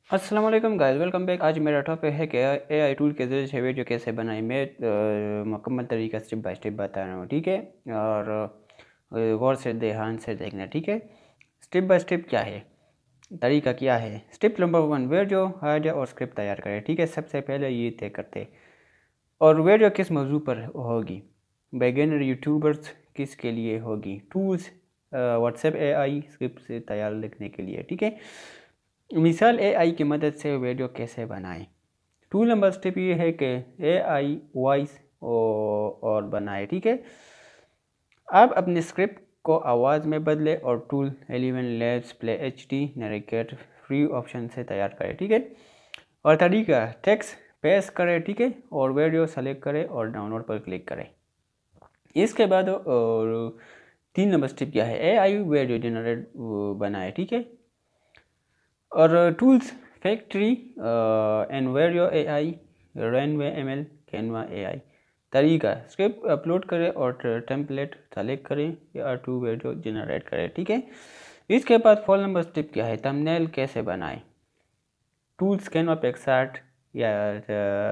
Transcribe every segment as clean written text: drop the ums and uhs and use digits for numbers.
अस्सलाम वालेकुम guys, welcome back. आज मेरा टॉपिक है कि एआई टूल के ज़रिए से वीडियो कैसे बनाएं। मैं मुकम्मल तरीका स्टेप बाय स्टेप बता रहा हूँ, ठीक है। और गौर से ध्यान से देखना, ठीक है। स्टेप बाय स्टेप क्या है, तरीका क्या है। स्टेप नंबर 1, वीडियो आइडिया और स्क्रिप्ट तैयार करें, ठीक है। सबसे पहले ये तय करते और वीडियो किस मौजू पर होगी। बिगिनर यूट्यूबर्स किसके लिए होगी। टूल्स व्हाट्सएप एआई स्क्रिप्ट से तैयार लिखने के लिए, ठीक है। मिसाल एआई की मदद से वीडियो कैसे बनाएं। टूल नंबर स्टेप ये है कि एआई वॉइस और बनाए, ठीक है। आप अपने स्क्रिप्ट को आवाज़ में बदले और tool eleven labs play HD narrate free option से तैयार करें, ठीक है। और तरीका टेक्स्ट पेस्ट करें, ठीक है, और वीडियो सेलेक्ट करें और डाउनलोड पर क्लिक करें। इसके बाद और 3 नंबर स्टेप क्या है, एआई वीडियो जनरेट बनाए, ठीक है। और टूल्स फैक्ट्री एनवेरियो AI runway ML Canva AI. तरीका स्क्रिप्ट अपलोड करें और टेम्पलेट सेलेक्ट करें या टू वीडियो जनरेट करें, ठीक है। इसके बाद 4 नंबर स्टेप क्या है, थंबनेल कैसे बनाएं। टूल्स कैनवा पिक्सआर्ट या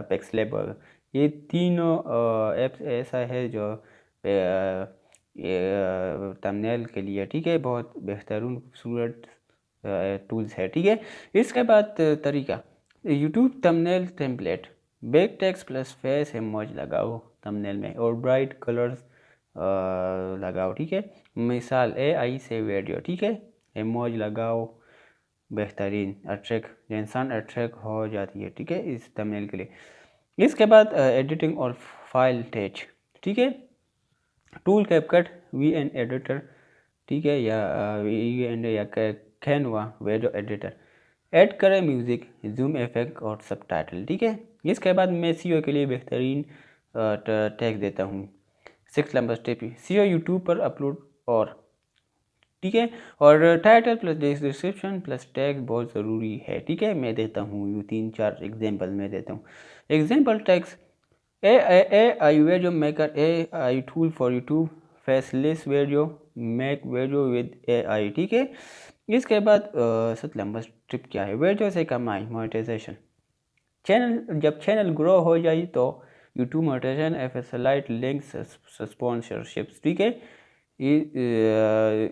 पिक्सलेबल, ये तीनों ऐप्स ऐसा है जो थंबनेल के लिए, ठीक है, बहुत बेहतरीन खूबसूरत टूल्स है, ठीक है। इसके बाद तरीका YouTube thumbnail template, back text plus face emoji लगाओ थंबनेल में और ब्राइट कलर्स लगाओ, ठीक है। मिसाल एआई से वीडियो, ठीक है, इमोज लगाओ बेहतरीन अट्रैक्ट, इंसान अट्रैक्ट हो जाती है, ठीक है, इस थंबनेल के लिए। इसके बाद एडिटिंग और फाइल टच, ठीक है। Tool CapCut V an editor, ठीक है, या वी एन या कैनवा वीडियो एडिटर। ऐड करें म्यूज़िक, जूम इफेक्ट और सबटाइटल, ठीक है। इसके बाद मैं सीओ के लिए बेहतरीन टैग देता हूँ। 6 नंबर स्टेप सीओ यूट्यूब पर अपलोड और, ठीक है, और title plus description plus tag बहुत ज़रूरी है, ठीक है। मैं देता हूँ यूँ 3-4 एग्जांपल मैं देता हूँ। Example tags A I video maker, A I tool for YouTube, faceless video, make video with A I, ठीक है। इसके बाद 7 नंबर स्टेप क्या है, वीडियो से कमाई मोनेटाइजेशन। चैनल जब चैनल ग्रो हो जाए तो यूट्यूब मोनेटाइजेशन, एफएसएलाइट लिंक्स, स्पॉन्सरशिप्स, ठीक है।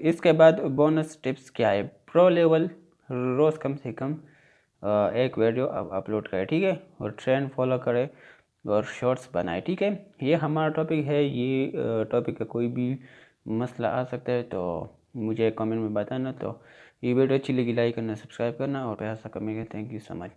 इसके बाद बोनस टिप्स क्या है, प्रो लेवल रोज़ कम से कम एक वीडियो अपलोड करें, ठीक है, और ट्रेंड फॉलो करें और शॉर्ट्स बनाए, ठीक है। ये हमारा टॉपिक है। ये टॉपिक का कोई भी मसला आ सकता है तो मुझे कमेंट में बताना। तो ये वीडियो अच्छी लगी लाइक करना, सब्सक्राइब करना और प्यार सा comment. Thank you so much.